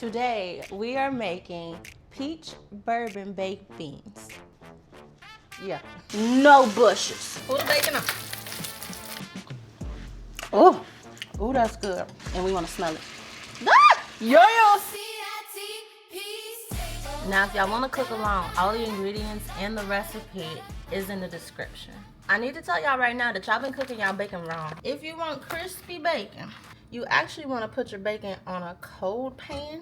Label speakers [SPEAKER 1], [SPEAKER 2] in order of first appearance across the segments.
[SPEAKER 1] Today we are making peach bourbon baked beans. Yeah, no bushes. Pull the bacon up. Oh, that's good. And we want to smell it. Ah! Yeah! Now, if y'all want to cook along, all the ingredients and the recipe is in the description. I need to tell y'all right now that y'all been cooking y'all bacon wrong. If you want crispy bacon, you actually want to put your bacon on a cold pan.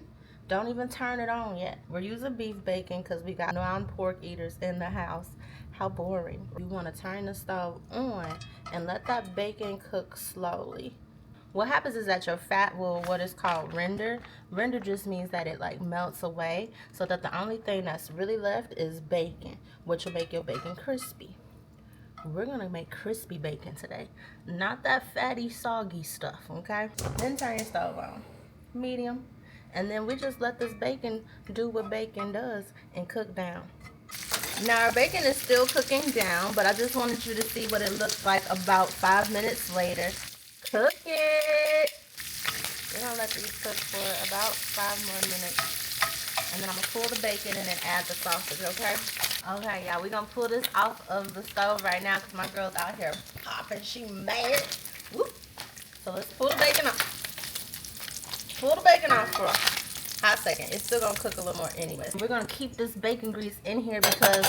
[SPEAKER 1] Don't even turn it on yet. We're using beef bacon because we got non-pork eaters in the house. How boring. You want to turn the stove on and let that bacon cook slowly. What happens is that your fat will, what is called render. Render just means that it like melts away, so that the only thing that's really left is bacon, which will make your bacon crispy. We're gonna make crispy bacon today, not that fatty, soggy stuff, okay? Then turn your stove on, medium, and then we just let this bacon do what bacon does and cook down. Now our bacon is still cooking down, but I just wanted you to see what it looks like about 5 minutes later. Cook it. We're gonna let these cook for about 5 more minutes. And then I'm gonna pull the bacon and then add the sausage, okay? Okay, y'all, we're gonna pull this off of the stove right now because my girl's out here popping. She mad. Whoop. So let's pull the bacon off. Pull the bacon off for a hot second. It's still gonna cook a little more anyway. We're gonna keep this bacon grease in here because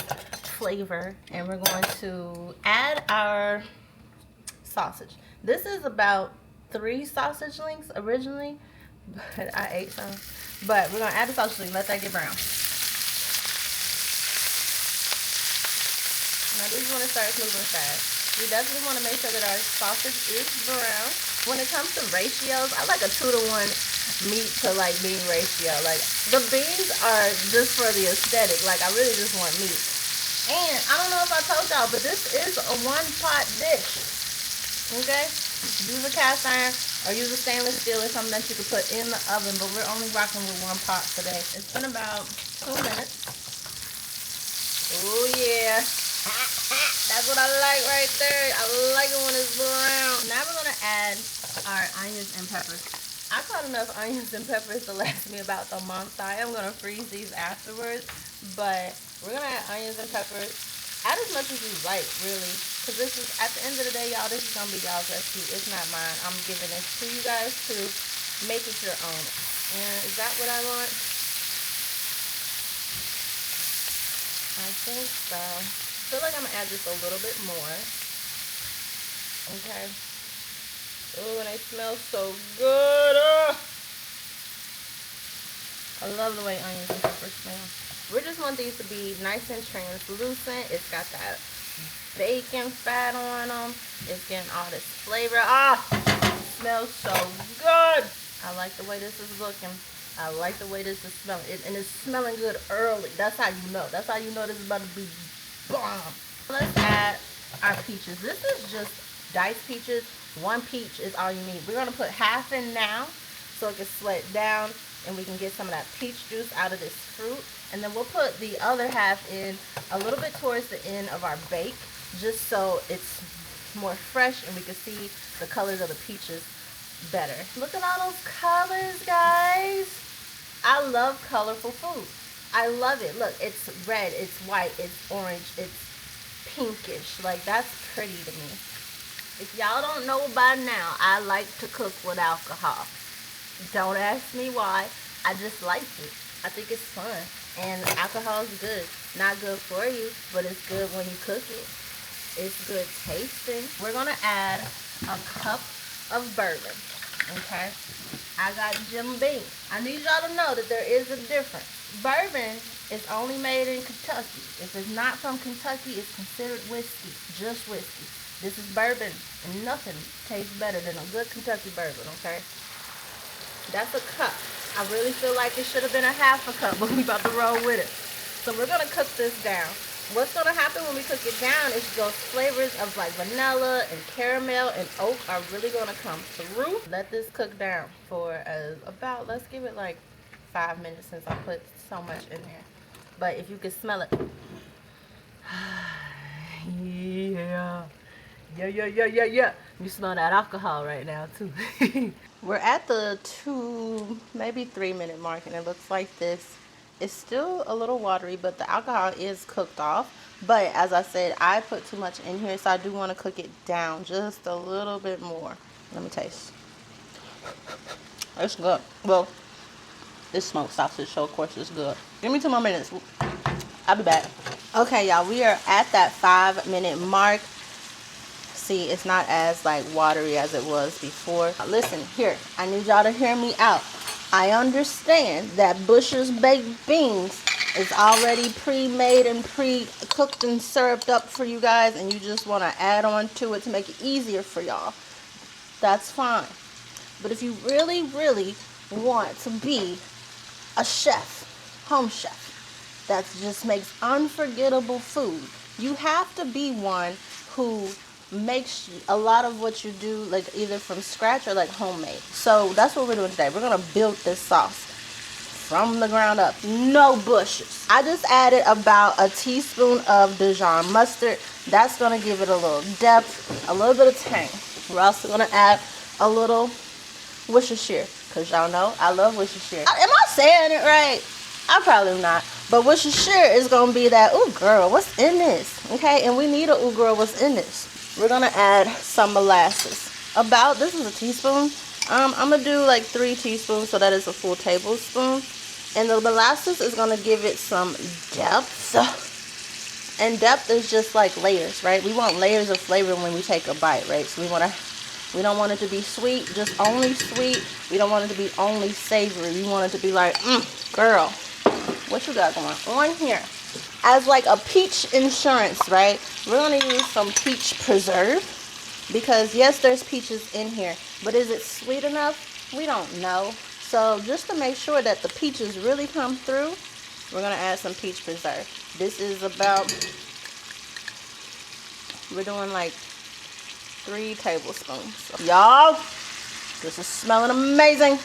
[SPEAKER 1] flavor. And we're going to add our sausage. This is about 3 sausage links originally, but I ate some. But we're gonna add the sausage link, let that get brown. Now this is when it starts moving fast. We definitely want to make sure that our sausage is brown. When it comes to ratios, I like a 2-to-1 meat to like bean ratio. Like the beans are just for the aesthetic. Like I really just want meat. And I don't know if I told y'all, but this is a 1-pot dish. Okay, use a cast iron or use a stainless steel or something that you can put in the oven, but we're only rocking with 1 pot today. It's been about 2 minutes. Oh yeah, that's what I like right there. I like it when it's brown. Now we're gonna add our onions and peppers. I caught enough onions and peppers to last me about a month. I am gonna freeze these afterwards, but we're gonna add onions and peppers. Add as much as you like, really. Because this is, at the end of the day, y'all, this is going to be y'all's recipe. It's not mine. I'm giving this to you guys to make it your own. And is that what I want? I think so. I feel like I'm going to add just a little bit more. Okay. Oh, and they smell so good. Oh. I love the way onions and peppers smell. We just want these to be nice and translucent. It's got that bacon fat on them. It's getting all this flavor. Ah, it smells so good. I like the way this is looking. I like the way this is smelling. And it's smelling good early. That's how you know. That's how you know this is about to be bomb. Let's add our peaches. This is just diced peaches. 1 peach is all you need. We're going to put half in now so it can sweat down and we can get some of that peach juice out of this fruit. And then we'll put the other half in a little bit towards the end of our bake, just so it's more fresh and we can see the colors of the peaches better. Look at all those colors, guys. I love colorful food. I love it. Look, it's red, it's white, it's orange, it's pinkish. Like, that's pretty to me. If y'all don't know by now, I like to cook with alcohol. Don't ask me why. I just like it. I think it's fun. And alcohol is good. Not good for you, but it's good when you cook it. It's good tasting. We're going to add a cup of bourbon. Okay? I got Jim Beam. I need y'all to know that there is a difference. Bourbon is only made in Kentucky. If it's not from Kentucky, it's considered whiskey. Just whiskey. This is bourbon. And nothing tastes better than a good Kentucky bourbon, okay? That's a cup. I really feel like it should have been a half a cup, but we about to roll with it. So we're going to cook this down. What's going to happen when we cook it down is those flavors of like vanilla and caramel and oak are really going to come through. Let this cook down for about, let's give it like 5 minutes since I put so much in there. But if you can smell it. Yeah. Yeah. You smell that alcohol right now too. We're at the 2, maybe 3 minute mark, and it looks like this. It's still a little watery, but the alcohol is cooked off. But as I said, I put too much in here, so I do want to cook it down just a little bit more. Let me taste. It's good. Well, this smoked sausage, so of course it's good. Give me 2 more minutes. I'll be back. Okay, y'all, we are at that 5-minute mark. See, it's not as like watery as it was before. Listen, here, I need y'all to hear me out. I understand that Busch's baked beans is already pre-made and pre-cooked and syruped up for you guys, and you just want to add on to it to make it easier for y'all. That's fine. But if you really, really want to be a chef, home chef, that just makes unforgettable food, you have to be one who makes a lot of what you do like either from scratch or like homemade. So that's what we're doing today. We're gonna build this sauce from the ground up. No Busches. I just added about a teaspoon of Dijon mustard. That's gonna give it a little depth, a little bit of tang. We're also gonna add a little Worcestershire, because y'all know I love Worcestershire. Am I saying it right? I probably not. But Worcestershire is gonna be that, ooh girl, what's in this? Okay, and we need a ooh girl, what's in this? We're gonna add some molasses. This is a teaspoon. I'm gonna do like 3 teaspoons, so that is a full tablespoon. And the molasses is gonna give it some depth. And depth is just like layers, right? We want layers of flavor when we take a bite, right? So we don't want it to be sweet, just only sweet. We don't want it to be only savory. We want it to be like, girl, what you got going on here? As like a peach insurance, right? We're gonna use some peach preserve, because yes, there's peaches in here, but is it sweet enough? We don't know. So just to make sure that the peaches really come through, we're gonna add some peach preserve. This is about, we're doing like 3 tablespoons. So, y'all, this is smelling amazing.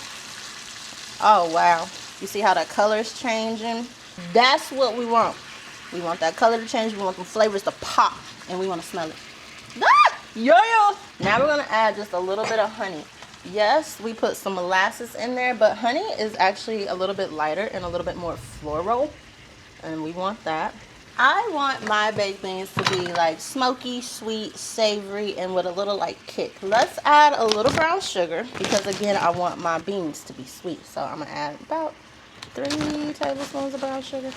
[SPEAKER 1] Oh wow, you see how the color is changing? That's what we want. We want that color to change. We want the flavors to pop, and we want to smell it. Ah! Yeah! Now we're going to add just a little bit of honey. Yes, we put some molasses in there, but honey is actually a little bit lighter and a little bit more floral, and we want that. I want my baked beans to be like smoky, sweet, savory, and with a little like kick. Let's add a little brown sugar, because again, I want my beans to be sweet. So I'm going to add about 3 tablespoons of brown sugar.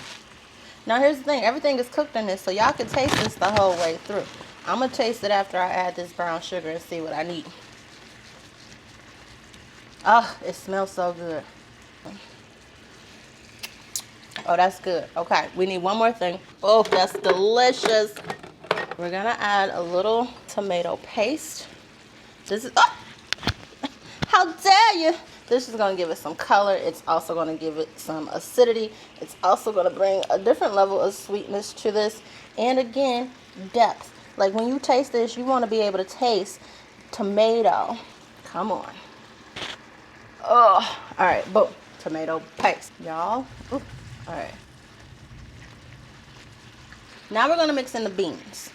[SPEAKER 1] Now here's the thing, everything is cooked in this, so y'all can taste this the whole way through. I'm going to taste it after I add this brown sugar and see what I need. Oh, it smells so good. Oh, that's good. Okay, we need one more thing. Oh, that's delicious. We're going to add a little tomato paste. This is, oh, how dare you? This is going to give it some color. It's also going to give it some acidity. It's also going to bring a different level of sweetness to this. And again, depth. Like when you taste this, you want to be able to taste tomato. Come on. Oh, all right, boom. Tomato paste, y'all. All right. Now we're going to mix in the beans.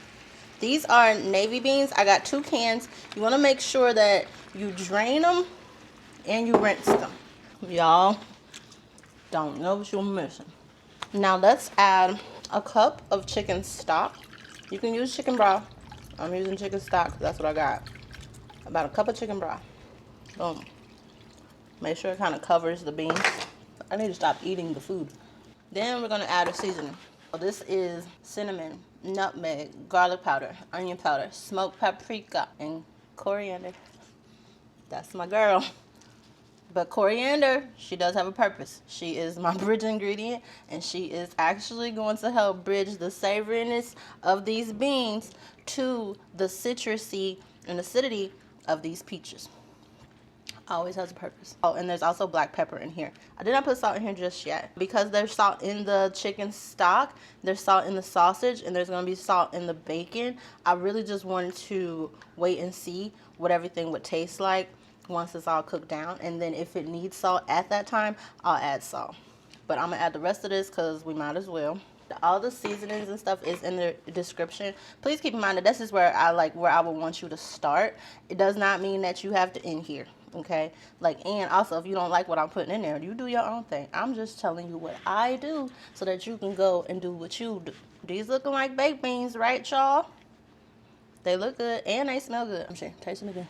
[SPEAKER 1] These are navy beans. I got 2 cans. You want to make sure that you drain them and you rinse them. Y'all don't know what you're missing. Now let's add a cup of chicken stock. You can use chicken broth. I'm using chicken stock. That's what I got. About a cup of chicken broth. Boom. Make sure it kind of covers the beans. I need to stop eating the food. Then we're going to add a seasoning. So this is cinnamon, nutmeg, garlic powder, onion powder, smoked paprika, and coriander. That's my girl. But coriander, she does have a purpose. She is my bridge ingredient, and she is actually going to help bridge the savoriness of these beans to the citrusy and acidity of these peaches. Always has a purpose. Oh, and there's also black pepper in here. I did not put salt in here just yet, because there's salt in the chicken stock, there's salt in the sausage, and there's going to be salt in the bacon. I really just wanted to wait and see what everything would taste like once it's all cooked down, and then if it needs salt at that time, I'll add salt. But I'm gonna add the rest of this because we might as well. All the seasonings and stuff is in the description. Please keep in mind that this is where I would want you to start. It does not mean that you have to end here. Okay, like, and also if you don't like what I'm putting in there, you do your own thing. I'm just telling you what I do so that you can go and do what you do. These looking like baked beans, right, y'all? They look good and they smell good. I'm sure. Taste them again.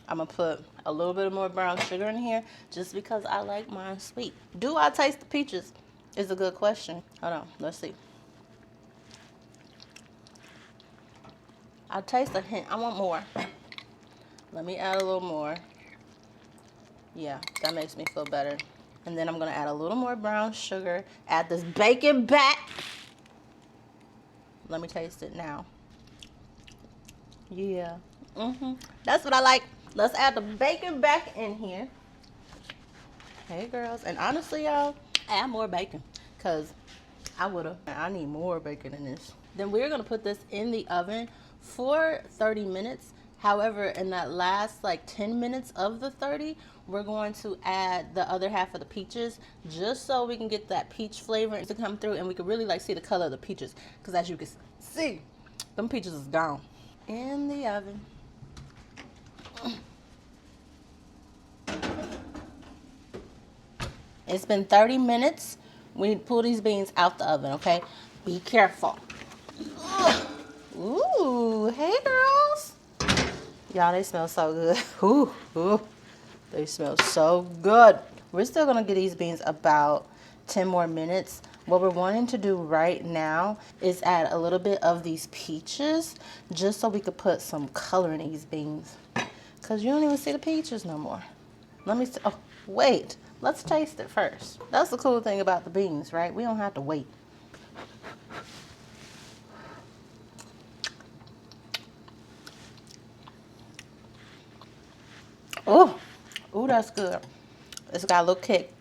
[SPEAKER 1] I'm gonna put a little bit more brown sugar in here just because I like mine sweet. Do I taste the peaches? Is a good question. Hold on, let's see. I taste a hint. I want more. Let me add a little more. Yeah, that makes me feel better. And then I'm gonna add a little more brown sugar. Add this bacon back. Let me taste it now. Yeah. That's what I like. Let's add the bacon back in here. Hey girls, and honestly y'all, add more bacon because I need more bacon in this. Then we're gonna put this in the oven for 30 minutes. However, in that last like 10 minutes of the 30, we're going to add the other half of the peaches just so we can get that peach flavor to come through and we can really like see the color of the peaches. Because as you can see, them peaches is gone. In the oven. It's been 30 minutes. We need to pull these beans out the oven, okay? Be careful. Ooh, hey girls. Y'all, they smell so good. Ooh, they smell so good. We're still gonna give these beans about 10 more minutes. What we're wanting to do right now is add a little bit of these peaches just so we could put some color in these beans. Cause you don't even see the peaches no more. Let me see. Oh, wait. Let's taste it first. That's the cool thing about the beans, right? We don't have to wait. Oh, that's good. It's got a little kick.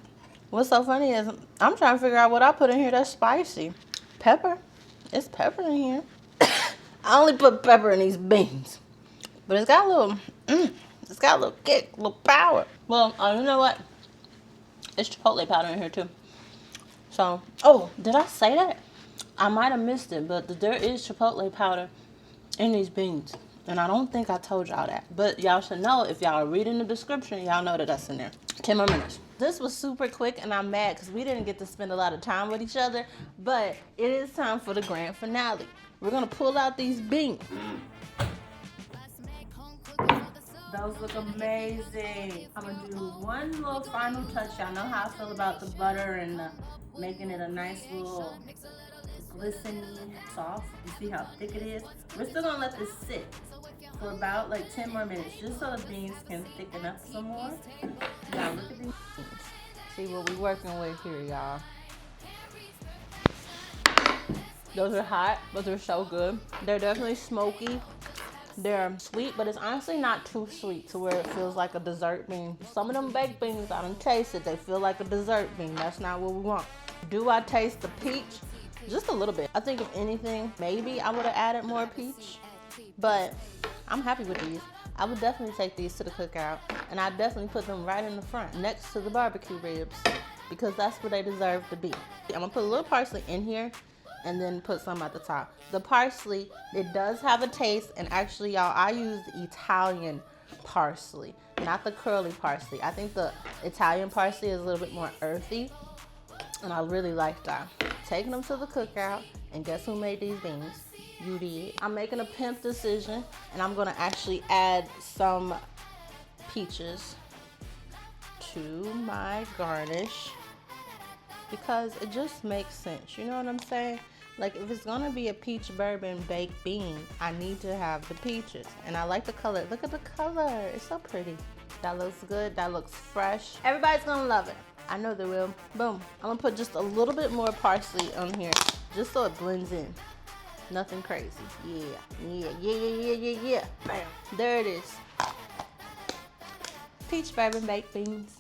[SPEAKER 1] What's so funny is I'm trying to figure out what I put in here that's spicy. Pepper. It's pepper in here. I only put pepper in these beans. But it's got a little, it's got a little kick, a little power. Well, you know what? It's chipotle powder in here too. So, oh, did I say that? I might have missed it, but there is chipotle powder in these beans. And I don't think I told y'all that. But y'all should know, if y'all are reading the description, y'all know that that's in there. 10 more minutes. This was super quick and I'm mad because we didn't get to spend a lot of time with each other. But it is time for the grand finale. We're going to pull out these beans. Those look amazing. I'm going to do one little final touch. Y'all know how I feel about the butter and making it a nice little glistening soft. You see how thick it is? We're still going to let this sit for about like 10 more minutes just so the beans can thicken up some more. Now look at these beans. See what we're working with here, y'all. Those are hot, but they're so good. They're definitely smoky. They're sweet, but it's honestly not too sweet to where it feels like a dessert bean. Some of them baked beans, I done tasted, they feel like a dessert bean. That's not what we want. Do I taste the peach? Just a little bit. I think if anything, maybe I would have added more peach, but I'm happy with these. I would definitely take these to the cookout, and I definitely put them right in the front next to the barbecue ribs because that's where they deserve to be. I'm gonna put a little parsley in here and then put some at the top. The parsley, it does have a taste, and actually y'all, I use the Italian parsley, not the curly parsley. I think the Italian parsley is a little bit more earthy, and I really like that. Taking them to the cookout, and guess who made these beans? You did. I'm making a pimp decision, and I'm gonna actually add some peaches to my garnish because it just makes sense. You know what I'm saying? Like, if it's gonna be a peach bourbon baked bean, I need to have the peaches. And I like the color. Look at the color. It's so pretty. That looks good. That looks fresh. Everybody's gonna love it. I know they will. Boom. I'm gonna put just a little bit more parsley on here just so it blends in. Nothing crazy. Yeah. Bam. There it is. Peach bourbon baked beans.